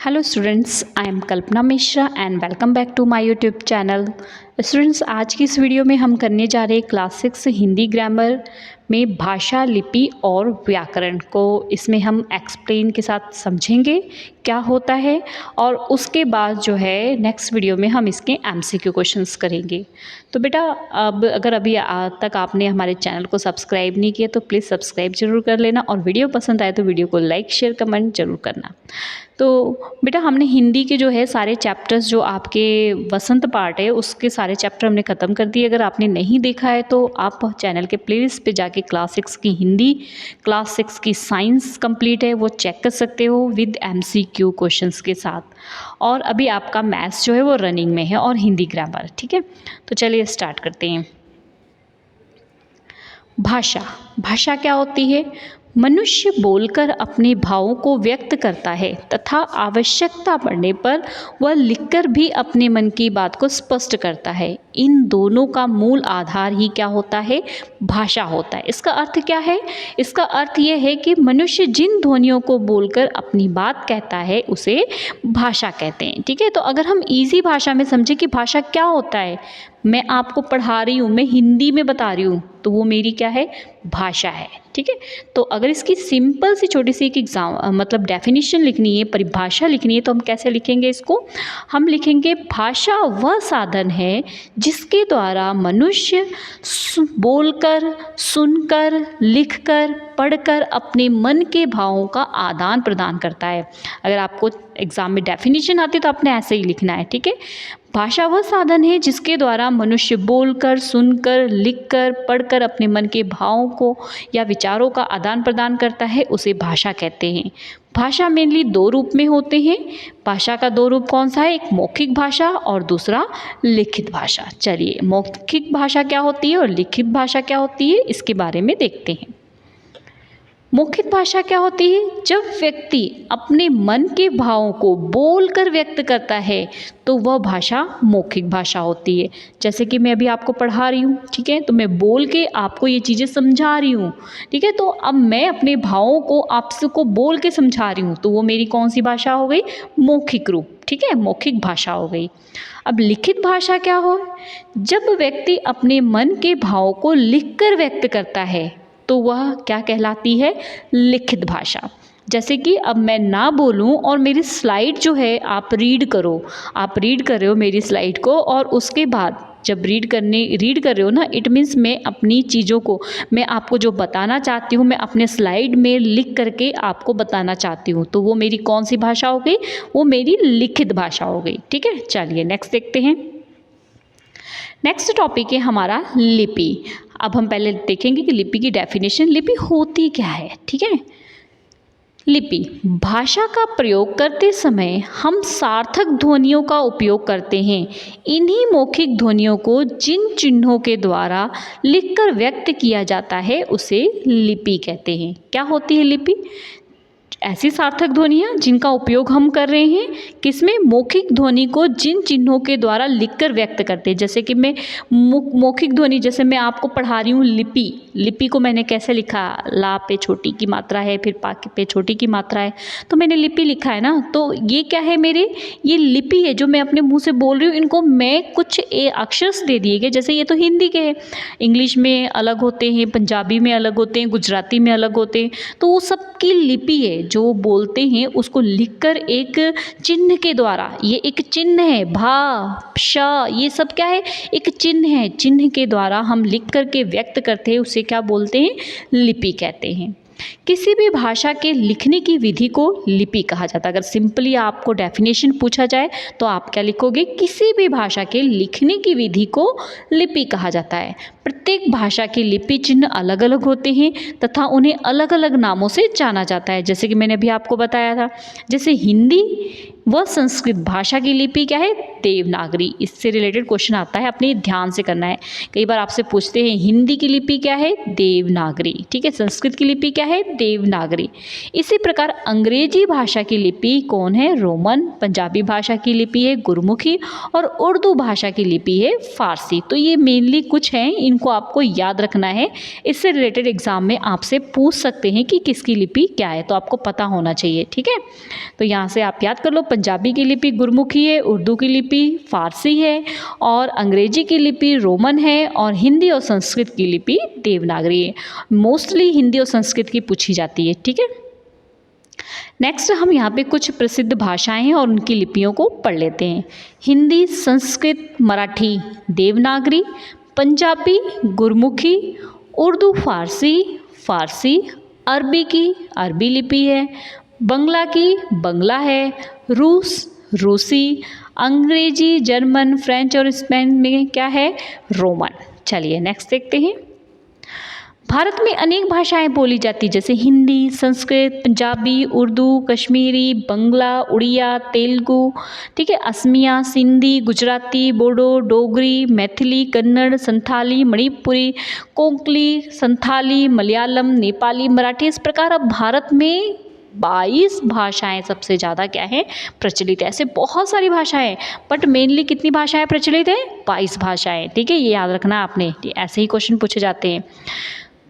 Hello students, I am Kalpana Mishra and welcome back to my YouTube channel. Students, आज की इस video में हम करने जा रहे हैं क्लास 6 हिंदी ग्रामर में भाषा, लिपि और व्याकरण को इसमें हम एक्सप्लेन के साथ समझेंगे क्या होता है, और उसके बाद जो है नेक्स्ट वीडियो में हम इसके एमसीक्यू क्वेश्चंस करेंगे। तो बेटा, अब अगर अभी तक आपने हमारे चैनल को सब्सक्राइब नहीं किया तो प्लीज़ सब्सक्राइब जरूर कर लेना, और वीडियो पसंद आए तो वीडियो को लाइक शेयर कमेंट जरूर करना। तो बेटा, हमने हिंदी के जो है सारे चैप्टर्स, जो आपके वसंत पार्ट है उसके सारे चैप्टर हमने ख़त्म कर दिए। अगर आपने नहीं देखा है तो आप चैनल के प्लेलिस्ट पे जाके क्लास 6 की हिंदी, क्लास 6 की साइंस कंप्लीट है वो चेक कर सकते हो विद एमसीक्यू क्वेश्चंस के साथ। और अभी आपका मैथ्स जो है वो रनिंग में है और हिंदी ग्रामर। ठीक है, तो चलिए स्टार्ट करते हैं। भाषा। भाषा क्या होती है? मनुष्य बोलकर अपने भावों को व्यक्त करता है तथा आवश्यकता पड़ने पर वह लिखकर भी अपने मन की बात को स्पष्ट करता है। इन दोनों का मूल आधार ही क्या होता है? भाषा होता है। इसका अर्थ क्या है? इसका अर्थ यह है कि मनुष्य जिन ध्वनियों को बोलकर अपनी बात कहता है उसे भाषा कहते हैं। ठीक है, तो अगर हम इजी भाषा में समझें कि भाषा क्या होता है, मैं आपको पढ़ा रही हूँ, मैं हिंदी में बता रही हूँ, तो वो मेरी क्या है? भाषा है। ठीक है, तो अगर इसकी सिंपल सी छोटी सी एक मतलब डेफिनेशन लिखनी है, परिभाषा लिखनी है, तो हम कैसे लिखेंगे इसको? हम लिखेंगे भाषा वह साधन है जिसके द्वारा मनुष्य बोलकर, सुनकर, लिखकर, पढ़कर अपने मन के भावों का आदान प्रदान करता है। अगर आपको एग्जाम में डेफिनेशन आती है तो आपने ऐसे ही लिखना है। ठीक है, भाषा वह साधन है जिसके द्वारा मनुष्य बोलकर, सुनकर, लिखकर, पढ़कर अपने मन के भावों को या विचारों का आदान प्रदान करता है, उसे भाषा कहते हैं। भाषा मेनली दो रूप में होते हैं। भाषा का दो रूप कौन सा है? एक मौखिक भाषा और दूसरा लिखित भाषा। चलिए, मौखिक भाषा क्या होती है और लिखित भाषा क्या होती है, इसके बारे में देखते हैं। मौखिक भाषा क्या होती है? जब व्यक्ति अपने मन के भावों को बोलकर व्यक्त करता है तो वह भाषा मौखिक भाषा होती है। जैसे कि मैं अभी आपको पढ़ा रही हूँ, ठीक है, तो मैं बोल के आपको ये चीज़ें समझा रही हूँ। ठीक है, तो अब मैं अपने भावों को आपसे को बोल के समझा रही हूँ, तो वो मेरी कौन सी भाषा हो गई? मौखिक रूप। ठीक है, मौखिक भाषा हो गई। अब लिखित भाषा क्या हो? जब व्यक्ति अपने मन के भावों को लिखकर व्यक्त करता है तो वह क्या कहलाती है? लिखित भाषा। जैसे कि अब मैं ना बोलूं और मेरी स्लाइड जो है आप रीड करो, आप रीड कर रहे हो मेरी स्लाइड को, और उसके बाद जब रीड कर रहे हो ना, इट मीन्स मैं अपनी चीज़ों को, मैं आपको जो बताना चाहती हूँ मैं अपने स्लाइड में लिख करके आपको बताना चाहती हूँ, तो वो मेरी कौन सी भाषा हो गई? वो मेरी लिखित भाषा हो गई। ठीक है, चलिए नेक्स्ट देखते हैं। नेक्स्ट टॉपिक है हमारा लिपि। अब हम पहले देखेंगे कि लिपि की डेफिनेशन, लिपि होती क्या है। ठीक है, लिपि भाषा का प्रयोग करते समय हम सार्थक ध्वनियों का उपयोग करते हैं। इन्हीं मौखिक ध्वनियों को जिन चिन्हों के द्वारा लिखकर व्यक्त किया जाता है उसे लिपि कहते हैं। क्या होती है लिपि? ऐसी सार्थक ध्वनियाँ जिनका उपयोग हम कर रहे हैं किसमें? मौखिक ध्वनि को जिन चिन्हों के द्वारा लिखकर व्यक्त करते हैं। जैसे कि मैं मौखिक ध्वनि, जैसे मैं आपको पढ़ा रही हूँ लिपि, लिपि को मैंने कैसे लिखा? ला पे छोटी की मात्रा है, फिर पा पे छोटी की मात्रा है, तो मैंने लिपि लिखा है ना। तो ये क्या है मेरे? ये लिपि है जो मैं अपने मुँह से बोल रही हूँ। इनको मैं कुछ अक्षर दे दिए गए, जैसे ये तो हिंदी के हैं, इंग्लिश में अलग होते हैं, पंजाबी में अलग होते हैं, गुजराती में अलग होते हैं, तो वो सबकी लिपि है जो बोलते हैं उसको लिखकर एक चिन्ह के द्वारा, ये एक चिन्ह है, भा श, ये सब क्या है? एक चिन्ह है। चिन्ह के द्वारा हम लिख करके व्यक्त करते हैं, उसे क्या बोलते हैं? लिपि कहते हैं। किसी भी भाषा के लिखने की विधि को लिपि कहा जाता है। अगर सिंपली आपको डेफिनेशन पूछा जाए तो आप क्या लिखोगे? किसी भी भाषा के लिखने की विधि को लिपि कहा जाता है। प्रत्येक भाषा के लिपि चिन्ह अलग अलग होते हैं तथा उन्हें अलग अलग नामों से जाना जाता है। जैसे कि मैंने अभी आपको बताया था, जैसे हिंदी व संस्कृत भाषा की लिपि क्या है? देवनागरी। इससे रिलेटेड क्वेश्चन आता है, अपने ध्यान से करना है। कई बार आपसे पूछते हैं हिंदी की लिपि क्या है? देवनागरी। ठीक है, संस्कृत की लिपि क्या क्या है? देवनागरी। इसी प्रकार अंग्रेजी भाषा की लिपि कौन है? रोमन। पंजाबी भाषा की लिपि है गुरमुखी और उर्दू भाषा की लिपि है फारसी। तो ये मेनली कुछ हैं, इनको आपको याद रखना है। इससे रिलेटेड एग्जाम में आपसे पूछ सकते हैं कि किसकी लिपि क्या है, तो आपको पता होना चाहिए। ठीक है, तो यहाँ से आप याद कर लो, पंजाबी की लिपि गुरमुखी है, उर्दू की लिपि फारसी है और अंग्रेजी की लिपि रोमन है और हिंदी और संस्कृत की लिपि देवनागरी है। मोस्टली हिंदी और संस्कृत की पूछी जाती है। ठीक है, नेक्स्ट हम यहाँ पे कुछ प्रसिद्ध भाषाएं हैं और उनकी लिपियों को पढ़ लेते हैं। हिंदी, संस्कृत, मराठी देवनागरी, पंजाबी गुरमुखी, उर्दू फारसी, फारसी अरबी की अरबी लिपि है, बंगला की बंगला है, रूस रूसी, अंग्रेजी, जर्मन, फ्रेंच और स्पेन में क्या है? रोमन। चलिए नेक्स्ट देखते हैं। भारत में अनेक भाषाएं बोली जाती जैसे हिंदी, संस्कृत, पंजाबी, उर्दू, कश्मीरी, बंगला, उड़िया, तेलुगु, ठीक है, असमिया, सिंधी, गुजराती, बोडो, डोगरी, मैथिली, कन्नड़, संथाली, मणिपुरी, कोंकणी, संथाली, मलयालम, नेपाली, मराठी। इस प्रकार अब भारत में 22 भाषाएं सबसे ज़्यादा क्या है? प्रचलित है। ऐसे बहुत सारी भाषाएं, बट मेनली कितनी भाषाएं प्रचलित है? 22 भाषाएं। ठीक है, ये याद रखना आपने, ऐसे ही क्वेश्चन पूछे जाते हैं।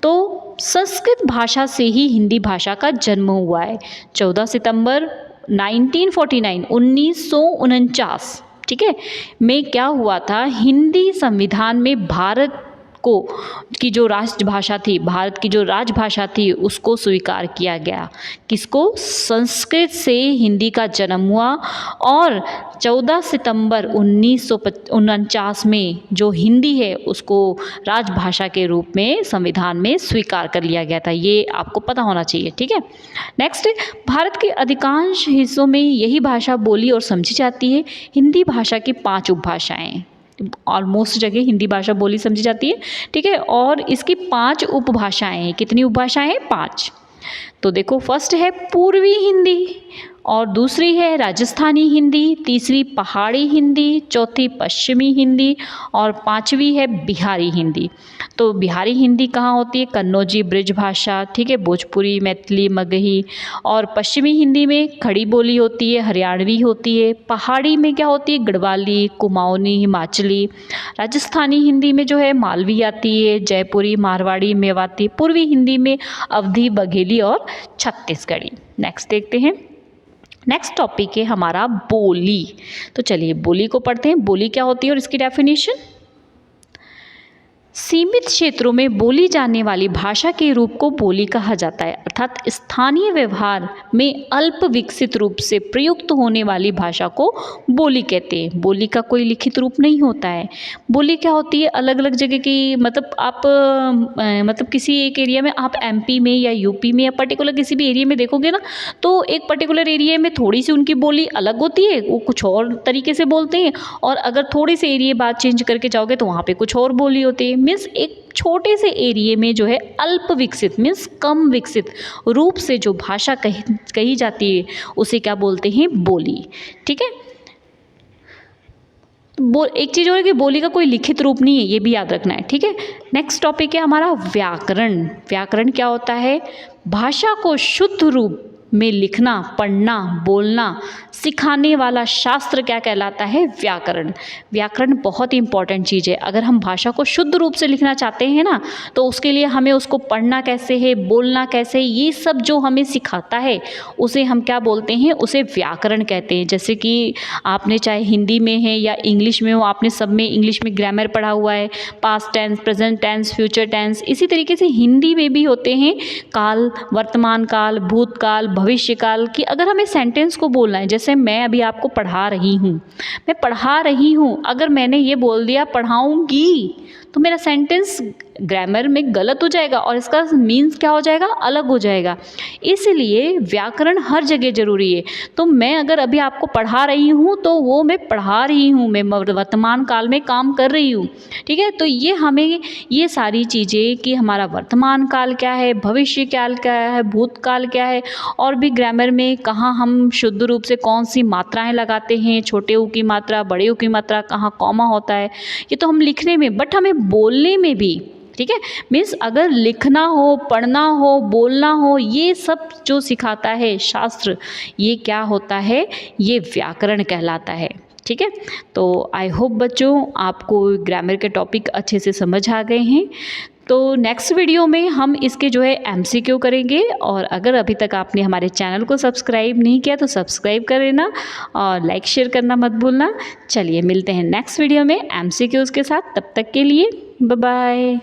तो संस्कृत भाषा से ही हिंदी भाषा का जन्म हुआ है। 14 सितंबर 1949, ठीक है, में क्या हुआ था? हिंदी संविधान में भारत को की जो राष्ट्रभाषा थी, भारत की जो राजभाषा थी, उसको स्वीकार किया गया। किसको? संस्कृत से हिंदी का जन्म हुआ और 14 सितंबर 1949 में जो हिंदी है उसको राजभाषा के रूप में संविधान में स्वीकार कर लिया गया था। ये आपको पता होना चाहिए। ठीक है, नेक्स्ट, भारत के अधिकांश हिस्सों में यही भाषा बोली और समझी जाती है। हिंदी भाषा की 5 उपभाषाएं, ऑलमोस्ट जगह हिंदी भाषा बोली समझी जाती है। ठीक है, और इसकी 5 उपभाषाएं हैं। कितनी उपभाषाएं हैं? 5। तो देखो, फर्स्ट है पूर्वी हिंदी और दूसरी है राजस्थानी हिंदी, तीसरी पहाड़ी हिंदी, चौथी पश्चिमी हिंदी और 5वीं है बिहारी हिंदी। तो बिहारी हिंदी कहाँ होती है? कन्नौजी ब्रिज भाषा, ठीक है, भोजपुरी, मैथिली, मगही। और पश्चिमी हिंदी में खड़ी बोली होती है, हरियाणवी होती है। पहाड़ी में क्या होती है? गढ़वाली, कुमाऊनी, हिमाचली। राजस्थानी हिंदी में जो है मालवी आती है, जयपुरी, मारवाड़ी, मेवाती। पूर्वी हिंदी में अवधी, बघेली और छत्तीसगढ़ी। नेक्स्ट देखते हैं। नेक्स्ट टॉपिक है हमारा बोली। तो चलिए बोली को पढ़ते हैं। बोली क्या होती है और इसकी डेफिनेशन? सीमित क्षेत्रों में बोली जाने वाली भाषा के रूप को बोली कहा जाता है, अर्थात स्थानीय व्यवहार में अल्प विकसित रूप से प्रयुक्त होने वाली भाषा को बोली कहते हैं। बोली का कोई लिखित रूप नहीं होता है। बोली क्या होती है? अलग अलग जगह की, मतलब आप मतलब किसी एक एरिया में, आप एमपी में या यूपी में या पर्टिकुलर किसी भी एरिया में देखोगे ना, तो एक पर्टिकुलर एरिया में थोड़ी सी उनकी बोली अलग होती है, वो कुछ और तरीके से बोलते हैं। और अगर थोड़े से एरिया बात चेंज करके जाओगे तो वहाँ पे कुछ और बोली होती है। मीन्स एक छोटे से एरिया में जो है अल्प विकसित, मीन्स कम विकसित रूप से जो भाषा कही जाती है उसे क्या बोलते हैं? बोली। ठीक है, एक चीज़ और है कि बोली का कोई लिखित रूप नहीं है, ये भी याद रखना है। ठीक है, नेक्स्ट टॉपिक है हमारा व्याकरण। व्याकरण क्या होता है? भाषा को शुद्ध रूप में लिखना, पढ़ना, बोलना सिखाने वाला शास्त्र क्या कहलाता है? व्याकरण। व्याकरण बहुत ही इंपॉर्टेंट चीज़ है। अगर हम भाषा को शुद्ध रूप से लिखना चाहते हैं ना, तो उसके लिए हमें उसको पढ़ना कैसे है, बोलना कैसे है, ये सब जो हमें सिखाता है उसे हम क्या बोलते हैं? उसे व्याकरण कहते हैं। जैसे कि आपने चाहे हिंदी में है या इंग्लिश में हो, आपने सब में इंग्लिश में ग्रामर पढ़ा हुआ है, past tense, present tense, future tense. इसी तरीके से हिंदी में भी होते हैं काल, वर्तमान काल, भूतकाल, भविष्य काल। की अगर हमें सेंटेंस को बोलना है, जैसे मैं अभी आपको पढ़ा रही हूँ, मैं पढ़ा रही हूँ, अगर मैंने ये बोल दिया पढ़ाऊंगी, तो मेरा सेंटेंस ग्रामर में गलत हो जाएगा और इसका मीन्स क्या हो जाएगा? अलग हो जाएगा। इसलिए व्याकरण हर जगह ज़रूरी है। तो मैं अगर अभी आपको पढ़ा रही हूँ तो वो मैं पढ़ा रही हूँ, मैं वर्तमान काल में काम कर रही हूँ। ठीक है, तो ये हमें ये सारी चीज़ें कि हमारा वर्तमान काल क्या है, भविष्य काल क्या है, भूतकाल क्या है, और भी ग्रामर में कहाँ हम शुद्ध रूप से कौन सी मात्राएँ लगाते हैं, छोटे ऊ की मात्रा, बड़े ऊ की मात्रा, कहाँ कॉमा होता है, ये तो हम लिखने में, बट हमें बोलने में भी ठीक है। मीन्स अगर लिखना हो, पढ़ना हो, बोलना हो, ये सब जो सिखाता है शास्त्र, ये क्या होता है, ये व्याकरण कहलाता है। ठीक है। तो आई होप बच्चों आपको ग्रामर के टॉपिक अच्छे से समझ आ गए हैं। तो नेक्स्ट वीडियो में हम इसके जो है MCQ करेंगे, और अगर अभी तक आपने हमारे चैनल को सब्सक्राइब नहीं किया तो सब्सक्राइब कर लेना और लाइक शेयर करना मत भूलना। चलिए मिलते हैं नेक्स्ट वीडियो में MCQs के साथ, तब तक के लिए बाय बाय।